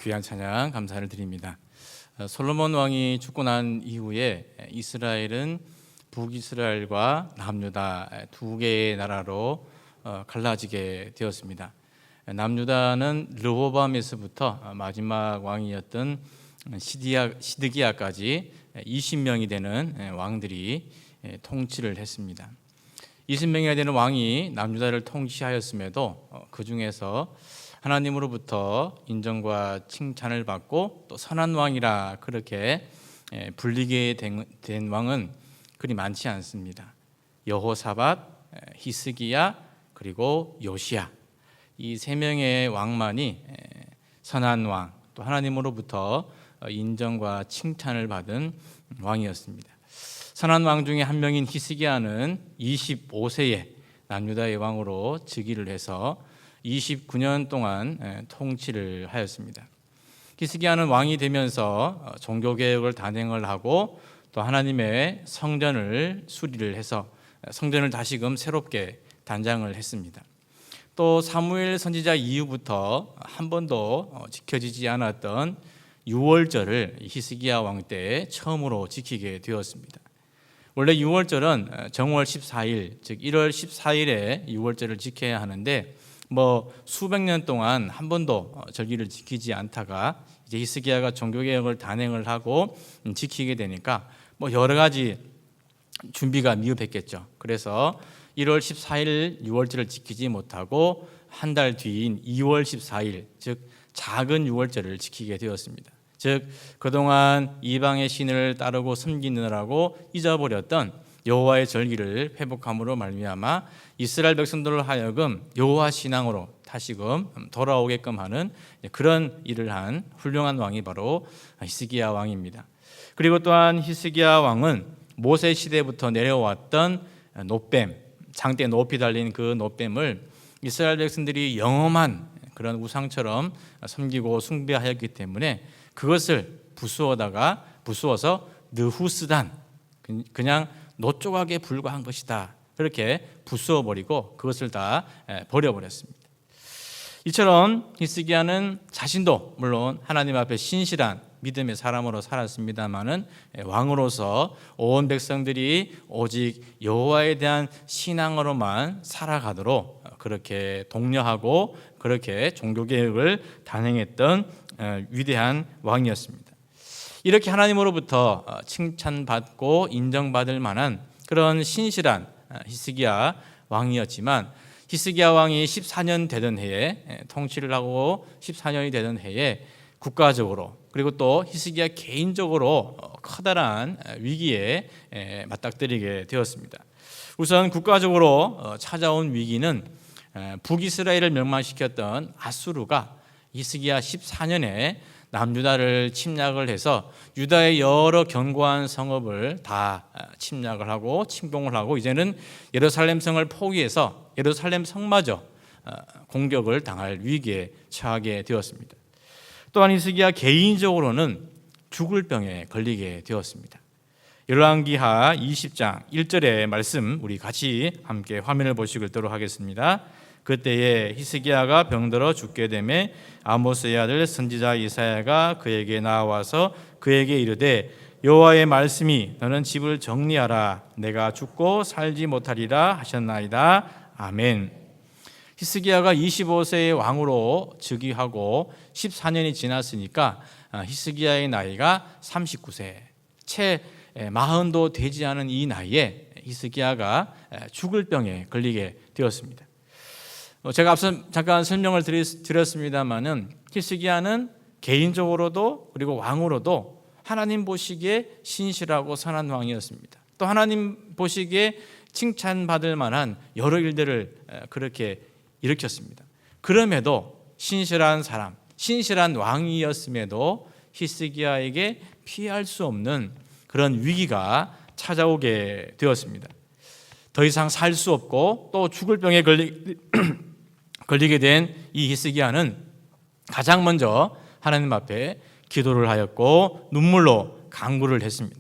귀한 찬양 감사를 드립니다. 솔로몬 왕이 죽고 난 이후에 이스라엘은 북이스라엘과 남유다 두 개의 나라로 갈라지게 되었습니다. 남유다는 르호보암에서부터 마지막 왕이었던 시드기야까지 20명이 되는 왕들이 통치를 했습니다. 20명이 되는 왕이 남유다를 통치하였음에도 그 중에서 하나님으로부터 인정과 칭찬을 받고 또 선한 왕이라 그렇게 불리게 된 왕은 그리 많지 않습니다. 여호사밧, 히스기야, 그리고 요시야, 이 세 명의 왕만이 선한 왕, 또 하나님으로부터 인정과 칭찬을 받은 왕이었습니다. 선한 왕 중에 한 명인 히스기야는 25세에 남유다의 왕으로 즉위를 해서 29년 동안 통치를 하였습니다. 히스기야는 왕이 되면서 종교개혁을 단행을 하고 또 하나님의 성전을 수리를 해서 성전을 다시금 새롭게 단장을 했습니다. 또 사무엘 선지자 이후부터 한 번도 지켜지지 않았던 유월절을 히스기야 왕 때 처음으로 지키게 되었습니다. 원래 유월절은 정월 14일, 즉 1월 14일에 유월절을 지켜야 하는데 수백 년 동안 한 번도 절기를 지키지 않다가 이제 히스기야가 종교개혁을 단행을 하고 지키게 되니까 여러 가지 준비가 미흡했겠죠. 그래서 1월 14일 유월절을 지키지 못하고 한 달 뒤인 2월 14일, 즉 작은 유월절을 지키게 되었습니다. 즉 그동안 이방의 신을 따르고 섬기느라고 잊어버렸던 여호와의 절기를 회복함으로 말미암아 이스라엘 백성들을 하여금 여호와 신앙으로 다시금 돌아오게끔 하는 그런 일을 한 훌륭한 왕이 바로 히스기야 왕입니다. 그리고 또한 히스기야 왕은 모세 시대부터 내려왔던 놋뱀, 장대 높이 달린 그 놋뱀을 이스라엘 백성들이 영험한 그런 우상처럼 섬기고 숭배하였기 때문에 그것을 부수어서 느후스단, 그냥 놋 조각에 불과한 것이다, 그렇게 부수어버리고 그것을 다 버려버렸습니다. 이처럼 히스기야는 자신도 물론 하나님 앞에 신실한 믿음의 사람으로 살았습니다마는 왕으로서 온 백성들이 오직 여호와에 대한 신앙으로만 살아가도록 그렇게 독려하고 그렇게 종교개혁을 단행했던 위대한 왕이었습니다. 이렇게 하나님으로부터 칭찬받고 인정받을 만한 그런 신실한 히스기야 왕이었지만 히스기야 왕이 14년 되던 해에 통치를 하고 14년이 되던 해에 국가적으로 그리고 또 히스기야 개인적으로 커다란 위기에 맞닥뜨리게 되었습니다. 우선 국가적으로 찾아온 위기는 북이스라엘을 멸망시켰던 아수르가 히스기야 14년에 남유다를 침략을 해서 유다의 여러 견고한 성읍을 다 침략을 하고 침공을 하고 이제는 예루살렘 성을 포기해서 예루살렘 성마저 공격을 당할 위기에 처하게 되었습니다. 또한 히스기야 개인적으로는 죽을 병에 걸리게 되었습니다. 열왕기하 20장 1절의 말씀 우리 같이 함께 화면을 보시도록 하겠습니다. 그때에 히스기야가 병들어 죽게 되매 아모스의 아들 선지자 이사야가 그에게 나와서 그에게 이르되 여호와의 말씀이 너는 집을 정리하라 내가 죽고 살지 못하리라 하셨나이다. 아멘. 히스기야가 25세의 왕으로 즉위하고 14년이 지났으니까 히스기야의 나이가 39세, 채 40도 되지 않은 이 나이에 히스기야가 죽을 병에 걸리게 되었습니다. 제가 앞서 잠깐 설명을 드렸습니다마는 히스기야는 개인적으로도 그리고 왕으로도 하나님 보시기에 신실하고 선한 왕이었습니다. 또 하나님 보시기에 칭찬받을 만한 여러 일들을 그렇게 일으켰습니다. 그럼에도 신실한 사람, 신실한 왕이었음에도 히스기야에게 피할 수 없는 그런 위기가 찾아오게 되었습니다. 더 이상 살 수 없고 또 죽을 병에 걸리게 된 이 히스기야는 가장 먼저 하나님 앞에 기도를 하였고 눈물로 간구를 했습니다.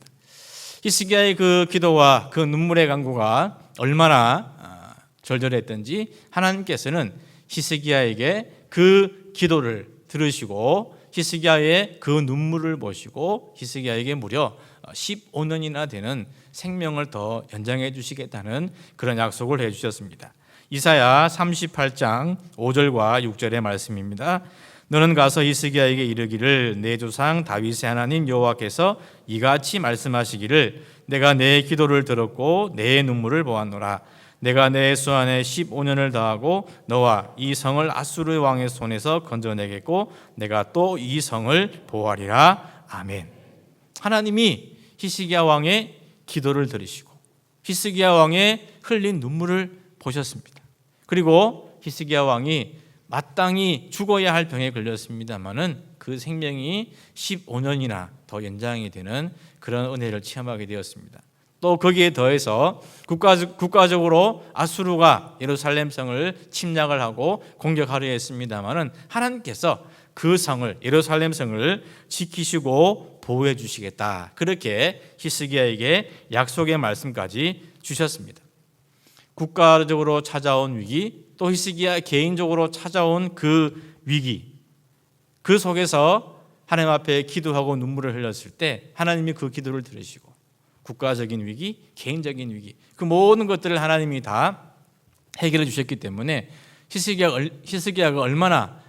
히스기야의 그 기도와 그 눈물의 간구가 얼마나 절절했던지 하나님께서는 히스기야에게 그 기도를 들으시고 히스기야의 그 눈물을 보시고 히스기야에게 무려 15년이나 되는 생명을 더 연장해 주시겠다는 그런 약속을 해 주셨습니다. 이사야 38장 5절과 6절의 말씀입니다. 너는 가서 히스기야에게 이르기를 내 조상 다윗의 하나님 여호와께서 이같이 말씀하시기를 내가 내 기도를 들었고 내 눈물을 보았노라. 내가 내 수 안에 15년을 더하고 너와 이 성을 아수르 왕의 손에서 건져내겠고 내가 또 이 성을 보호하리라. 아멘. 하나님이 히스기야 왕의 기도를 들으시고 히스기야 왕의 흘린 눈물을 보셨습니다. 그리고 히스기야 왕이 마땅히 죽어야 할 병에 걸렸습니다마는 그 생명이 15년이나 더 연장이 되는 그런 은혜를 체험하게 되었습니다. 또 거기에 더해서 국가적으로 아수르가 예루살렘 성을 침략을 하고 공격하려 했습니다마는 하나님께서 그 성을 예루살렘 성을 지키시고 보호해 주시겠다. 그렇게 히스기야에게 약속의 말씀까지 주셨습니다. 국가적으로 찾아온 위기, 또 히스기야 개인적으로 찾아온 그 위기, 그 속에서 하나님 앞에 기도하고 눈물을 흘렸을 때 하나님이 그 기도를 들으시고 국가적인 위기, 개인적인 위기, 그 모든 것들을 하나님이 다 해결해 주셨기 때문에 히스기야가 얼마나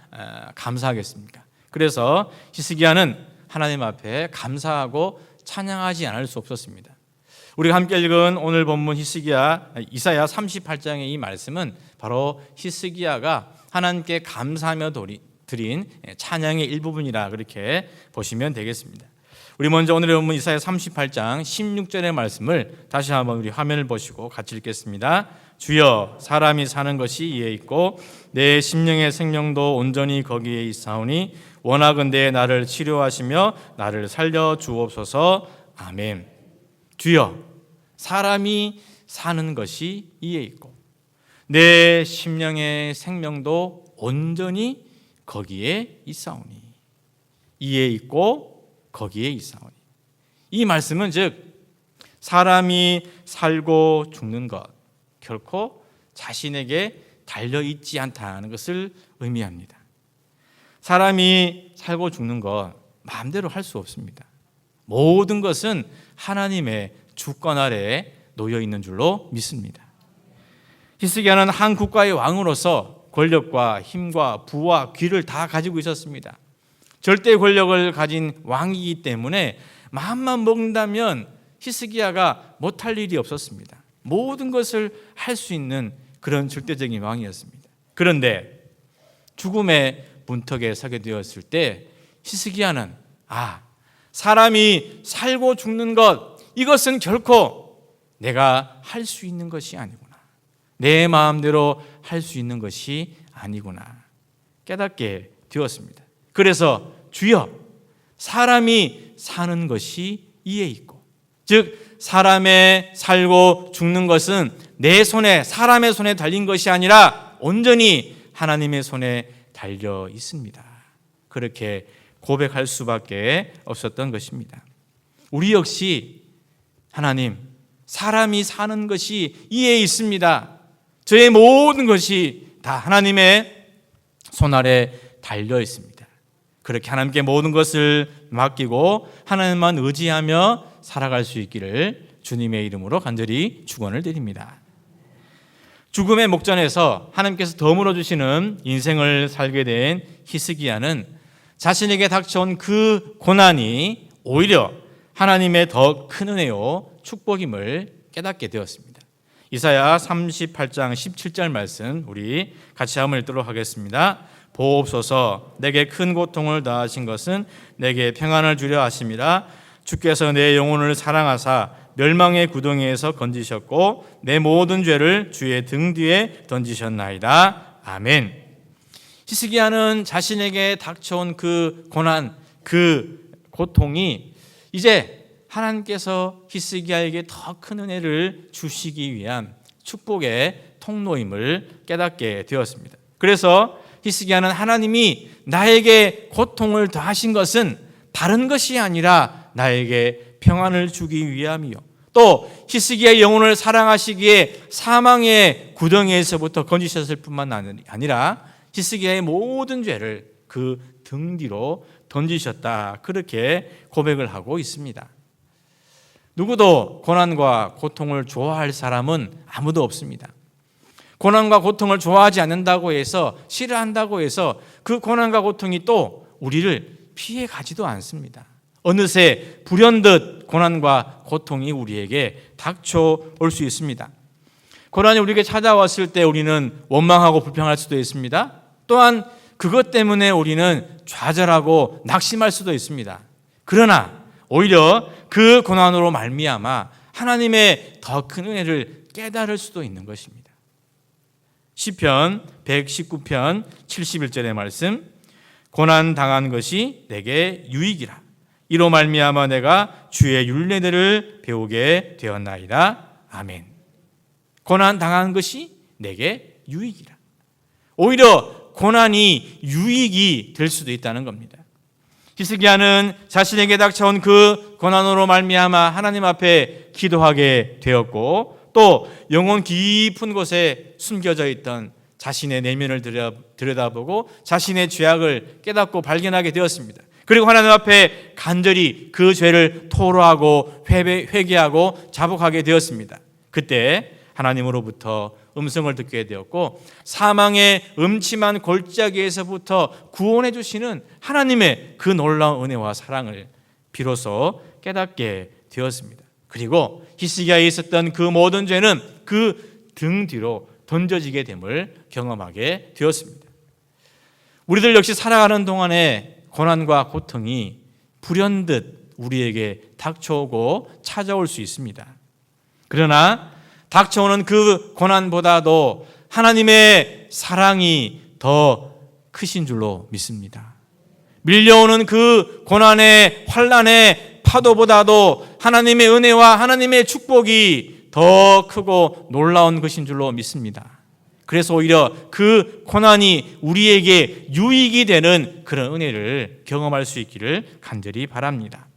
감사하겠습니까? 그래서 히스기야는 하나님 앞에 감사하고 찬양하지 않을 수 없었습니다. 우리가 함께 읽은 오늘 본문 이사야 38장의 이 말씀은 바로 히스기야가 하나님께 감사하며 드린 찬양의 일부분이라 그렇게 보시면 되겠습니다. 우리 먼저 오늘의 본문 이사야 38장 16절의 말씀을 다시 한번 우리 화면을 보시고 같이 읽겠습니다. 주여 사람이 사는 것이 이에 있고 내 심령의 생명도 온전히 거기에 있사오니 원하건대 나를 치료하시며 나를 살려 주옵소서. 아멘. 주여 사람이 사는 것이 이에 있고 내 심령의 생명도 온전히 거기에 있사오니 이에 있고 거기에 있사오니 이 말씀은 즉 사람이 살고 죽는 것 결코 자신에게 달려있지 않다는 것을 의미합니다. 사람이 살고 죽는 것 마음대로 할 수 없습니다. 모든 것은 하나님의 주권 아래에 놓여 있는 줄로 믿습니다. 히스기야는 한 국가의 왕으로서 권력과 힘과 부와 귀를 다 가지고 있었습니다. 절대 권력을 가진 왕이기 때문에 마음만 먹는다면 히스기야가 못할 일이 없었습니다. 모든 것을 할 수 있는 그런 절대적인 왕이었습니다. 그런데 죽음의 문턱에 서게 되었을 때 히스기야는 사람이 살고 죽는 것 이것은 결코 내가 할 수 있는 것이 아니구나. 내 마음대로 할 수 있는 것이 아니구나 깨닫게 되었습니다. 그래서 주여 사람이 사는 것이 이에 있고 즉 사람의 살고 죽는 것은 내 손에 사람의 손에 달린 것이 아니라 온전히 하나님의 손에 달려 있습니다. 그렇게 고백할 수밖에 없었던 것입니다. 우리 역시 하나님 사람이 사는 것이 이에 있습니다. 저의 모든 것이 다 하나님의 손 아래 달려 있습니다. 그렇게 하나님께 모든 것을 맡기고 하나님만 의지하며 살아갈 수 있기를 주님의 이름으로 간절히 축원을 드립니다. 죽음의 목전에서 하나님께서 덤으로 주시는 인생을 살게 된 히스기야는 자신에게 닥쳐온 그 고난이 오히려 하나님의 더 큰 은혜요 축복임을 깨닫게 되었습니다. 이사야 38장 17절 말씀 우리 같이 한번 읽도록 하겠습니다. 보옵소서 내게 큰 고통을 다하신 것은 내게 평안을 주려 하심이라. 주께서 내 영혼을 사랑하사 멸망의 구덩이에서 건지셨고 내 모든 죄를 주의 등 뒤에 던지셨나이다. 아멘. 히스기야는 자신에게 닥쳐온 그 고난, 그 고통이 이제 하나님께서 히스기야에게 더 큰 은혜를 주시기 위한 축복의 통로임을 깨닫게 되었습니다. 그래서 히스기야는 하나님이 나에게 고통을 더하신 것은 다른 것이 아니라 나에게 평안을 주기 위함이요 또 히스기야의 영혼을 사랑하시기에 사망의 구덩이에서부터 건지셨을 뿐만 아니라 히스기야의 모든 죄를 그 등 뒤로 던지셨다. 그렇게 고백을 하고 있습니다. 누구도 고난과 고통을 좋아할 사람은 아무도 없습니다. 고난과 고통을 좋아하지 않는다고 해서, 싫어한다고 해서 그 고난과 고통이 또 우리를 피해 가지도 않습니다. 어느새 불현듯 고난과 고통이 우리에게 닥쳐올 수 있습니다. 고난이 우리에게 찾아왔을 때 우리는 원망하고 불평할 수도 있습니다. 또한 그것 때문에 우리는 좌절하고 낙심할 수도 있습니다. 그러나 오히려 그 고난으로 말미암아 하나님의 더 큰 은혜를 깨달을 수도 있는 것입니다. 시편 119편 71절의 말씀, 고난 당한 것이 내게 유익이라. 이로 말미암아 내가 주의 율례들을 배우게 되었나이다. 아멘. 고난 당한 것이 내게 유익이라. 오히려 고난이 유익이 될 수도 있다는 겁니다. 히스기야는 자신에게 닥쳐온 그 고난으로 말미암아 하나님 앞에 기도하게 되었고, 또 영혼 깊은 곳에 숨겨져 있던 자신의 내면을 들여다보고 자신의 죄악을 깨닫고 발견하게 되었습니다. 그리고 하나님 앞에 간절히 그 죄를 토로하고 회개하고 자복하게 되었습니다. 그때 하나님으로부터 음성을 듣게 되었고, 사망의 음침한 골짜기에서부터 구원해 주시는 하나님의 그 놀라운 은혜와 사랑을 비로소 깨닫게 되었습니다. 그리고 히스기야에 있었던 그 모든 죄는 그 등 뒤로 던져지게 됨을 경험하게 되었습니다. 우리들 역시 살아가는 동안에 고난과 고통이 불현듯 우리에게 닥쳐오고 찾아올 수 있습니다. 그러나 닥쳐오는 그 고난보다도 하나님의 사랑이 더 크신 줄로 믿습니다. 밀려오는 그 고난의 환난의 파도보다도 하나님의 은혜와 하나님의 축복이 더 크고 놀라운 것인 줄로 믿습니다. 그래서 오히려 그 고난이 우리에게 유익이 되는 그런 은혜를 경험할 수 있기를 간절히 바랍니다.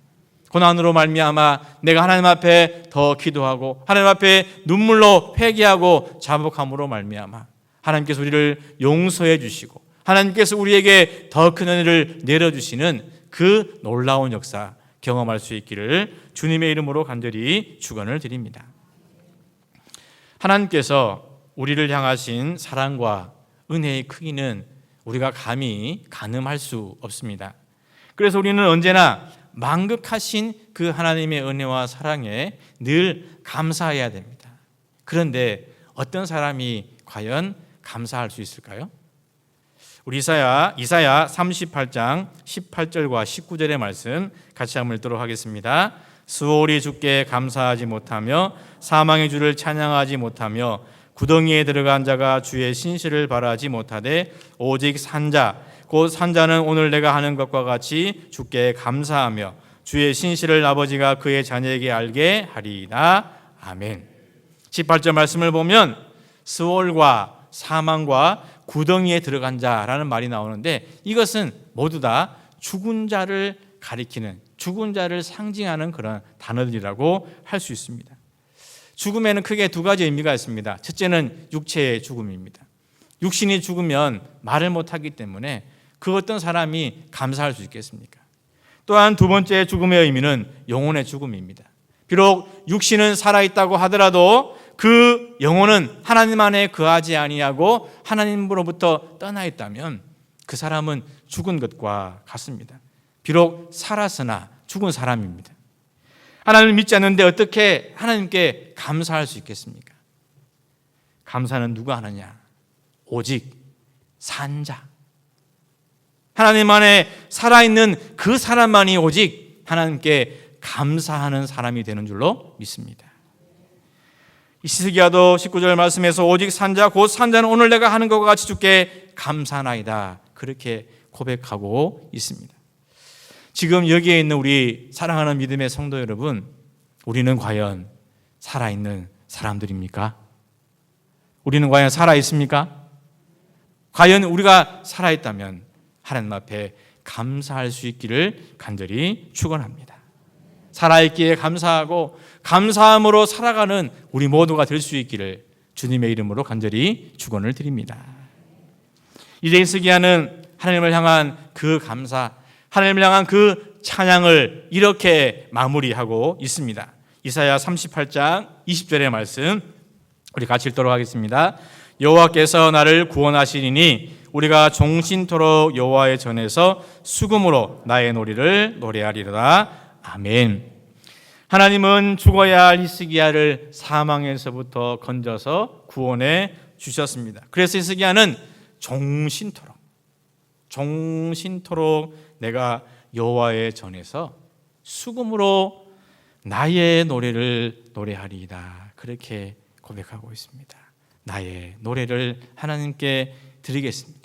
고난으로 말미암아 내가 하나님 앞에 더 기도하고 하나님 앞에 눈물로 회개하고 자복함으로 말미암아 하나님께서 우리를 용서해 주시고 하나님께서 우리에게 더 큰 은혜를 내려주시는 그 놀라운 역사 경험할 수 있기를 주님의 이름으로 간절히 축원을 드립니다. 하나님께서 우리를 향하신 사랑과 은혜의 크기는 우리가 감히 가늠할 수 없습니다. 그래서 우리는 언제나 만극하신 그 하나님의 은혜와 사랑에 늘 감사해야 됩니다. 그런데 어떤 사람이 과연 감사할 수 있을까요? 우리 이사야 38장 18절과 19절의 말씀 같이 한번 읽도록 하겠습니다. 수월이 주께 감사하지 못하며 사망의 주를 찬양하지 못하며 구덩이에 들어간 자가 주의 신실을 바라지 못하되 오직 산자 곧 산자는 오늘 내가 하는 것과 같이 주께 감사하며 주의 신실을 아버지가 그의 자녀에게 알게 하리이다. 아멘. 18절 말씀을 보면 스월과 사망과 구덩이에 들어간 자라는 말이 나오는데, 이것은 모두 다 죽은 자를 가리키는, 죽은 자를 상징하는 그런 단어들이라고 할 수 있습니다. 죽음에는 크게 두 가지 의미가 있습니다. 첫째는 육체의 죽음입니다. 육신이 죽으면 말을 못하기 때문에 그 어떤 사람이 감사할 수 있겠습니까? 또한 두 번째 죽음의 의미는 영혼의 죽음입니다. 비록 육신은 살아있다고 하더라도 그 영혼은 하나님 안에 거하지 아니하고 하나님으로부터 떠나 있다면 그 사람은 죽은 것과 같습니다. 비록 살았으나 죽은 사람입니다. 하나님을 믿지 않는데 어떻게 하나님께 감사할 수 있겠습니까? 감사는 누가 하느냐? 오직 산 자, 하나님 안에 살아있는 그 사람만이 오직 하나님께 감사하는 사람이 되는 줄로 믿습니다. 히스기야도 19절 말씀에서 오직 산자 곧 산자는 오늘 내가 하는 것과 같이 주께 감사하나이다, 그렇게 고백하고 있습니다. 지금 여기에 있는 우리 사랑하는 믿음의 성도 여러분, 우리는 과연 살아있는 사람들입니까? 우리는 과연 살아있습니까? 과연 우리가 살아있다면 하나님 앞에 감사할 수 있기를 간절히 축원합니다. 살아있기에 감사하고 감사함으로 살아가는 우리 모두가 될 수 있기를 주님의 이름으로 간절히 축원을 드립니다. 이제 히스기야는 하나님을 향한 그 감사, 하나님을 향한 그 찬양을 이렇게 마무리하고 있습니다. 이사야 38장 20절의 말씀 우리 같이 읽도록 하겠습니다. 여호와께서 나를 구원하시리니 우리가 종신토록 여호와의 전에서 수금으로 나의 노래를 노래하리로다. 아멘. 하나님은 죽어야 할 히스기야를 사망에서부터 건져서 구원해 주셨습니다. 그래서 히스기야는 종신토록 내가 여호와의 전에서 수금으로 나의 노래를 노래하리이다. 그렇게 고백하고 있습니다. 나의 노래를 하나님께 드리겠습니다.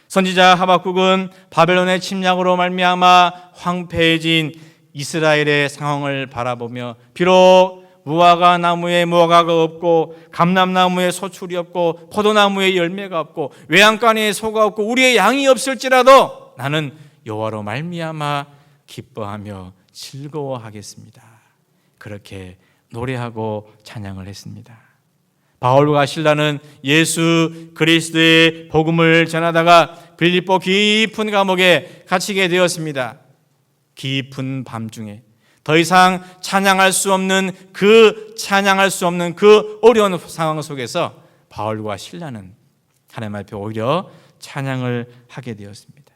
선지자 하박국은 바벨론의 침략으로 말미암아 황폐해진 이스라엘의 상황을 바라보며 비록 무화과 나무에 무화과가 없고 감람나무에 소출이 없고 포도나무에 열매가 없고 외양간에 소가 없고 우리의 양이 없을지라도 나는 여호와로 말미암아 기뻐하며 즐거워하겠습니다. 그렇게 노래하고 찬양을 했습니다. 바울과 실라는 예수 그리스도의 복음을 전하다가 빌립보 깊은 감옥에 갇히게 되었습니다. 깊은 밤중에 더 이상 찬양할 수 없는 그 어려운 상황 속에서 바울과 실라는 하나님 앞에 오히려 찬양을 하게 되었습니다.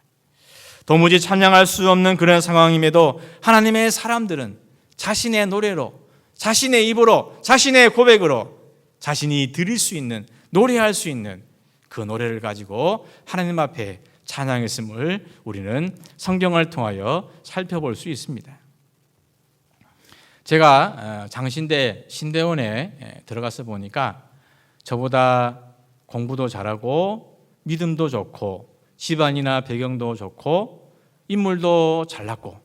도무지 찬양할 수 없는 그런 상황임에도 하나님의 사람들은 자신의 노래로, 자신의 입으로, 자신의 고백으로 자신이 드릴 수 있는, 노래할 수 있는 그 노래를 가지고 하나님 앞에 찬양했음을 우리는 성경을 통하여 살펴볼 수 있습니다. 제가 장신대 신대원에 들어가서 보니까 저보다 공부도 잘하고 믿음도 좋고 집안이나 배경도 좋고 인물도 잘났고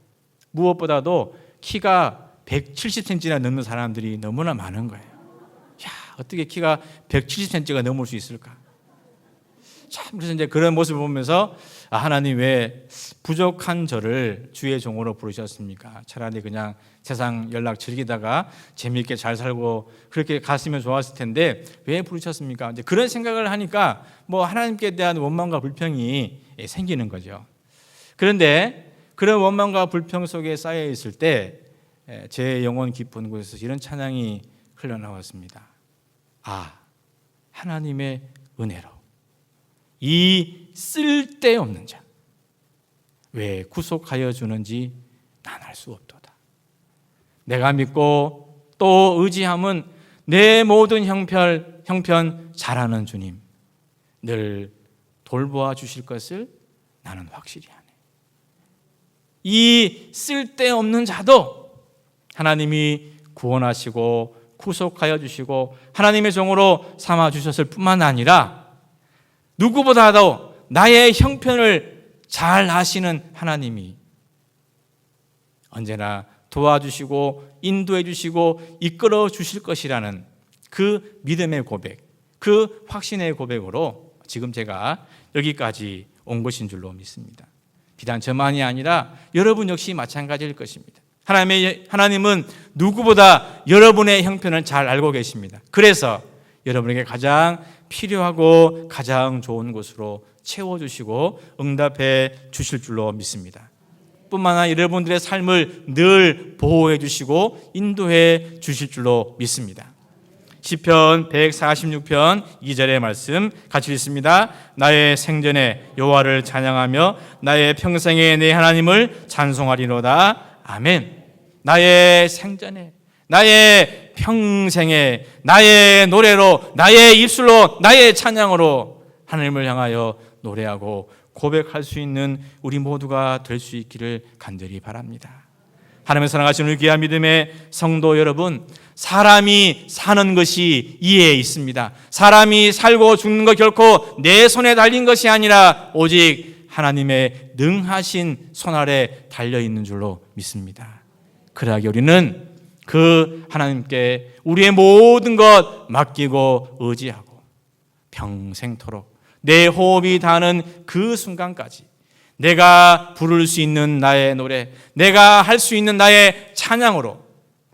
무엇보다도 키가 170cm나 넘는 사람들이 너무나 많은 거예요. 야, 어떻게 키가 170cm가 넘을 수 있을까? 참, 그래서 이제 그런 모습을 보면서 하나님 왜 부족한 저를 주의 종으로 부르셨습니까? 차라리 그냥 세상 연락 즐기다가 재미있게 잘 살고 그렇게 갔으면 좋았을 텐데 왜 부르셨습니까? 이제 그런 생각을 하니까 하나님께 대한 원망과 불평이 생기는 거죠. 그런데 그런 원망과 불평 속에 쌓여 있을 때 제 영혼 깊은 곳에서 이런 찬양이 흘러나왔습니다. 하나님의 은혜로 이 쓸데없는 자 왜 구속하여 주는지 난 알 수 없도다. 내가 믿고 또 의지함은 내 모든 형편 잘하는 주님 늘 돌보아 주실 것을 나는 확실히 하네. 이 쓸데없는 자도 하나님이 구원하시고 구속하여 주시고 하나님의 종으로 삼아 주셨을 뿐만 아니라 누구보다도 나의 형편을 잘 아시는 하나님이 언제나 도와주시고 인도해 주시고 이끌어 주실 것이라는 그 믿음의 고백, 그 확신의 고백으로 지금 제가 여기까지 온 것인 줄로 믿습니다. 비단 저만이 아니라 여러분 역시 마찬가지일 것입니다. 하나님은 누구보다 여러분의 형편을 잘 알고 계십니다. 그래서 여러분에게 가장 필요하고 가장 좋은 곳으로 채워주시고 응답해 주실 줄로 믿습니다. 뿐만 아니라 여러분들의 삶을 늘 보호해 주시고 인도해 주실 줄로 믿습니다. 시편 146편 2절의 말씀 같이 읽습니다. 나의 생전에 여호와를 찬양하며 나의 평생에 내 하나님을 찬송하리로다. 아멘. 나의 생전에, 나의 평생에, 나의 노래로, 나의 입술로, 나의 찬양으로 하나님을 향하여 노래하고 고백할 수 있는 우리 모두가 될 수 있기를 간절히 바랍니다. 하나님의 사랑하시는 우리 귀한 믿음의 성도 여러분, 사람이 사는 것이 이에 있습니다. 사람이 살고 죽는 것 결코 내 손에 달린 것이 아니라 오직 하나님의 능하신 손 아래 달려있는 줄로 믿습니다. 그러하기 우리는 그 하나님께 우리의 모든 것 맡기고 의지하고 평생토록 내 호흡이 닿는 그 순간까지 내가 부를 수 있는 나의 노래, 내가 할 수 있는 나의 찬양으로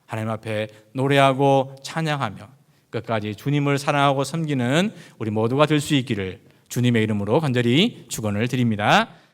하나님 앞에 노래하고 찬양하며 끝까지 주님을 사랑하고 섬기는 우리 모두가 될 수 있기를 주님의 이름으로 간절히 축원을 드립니다.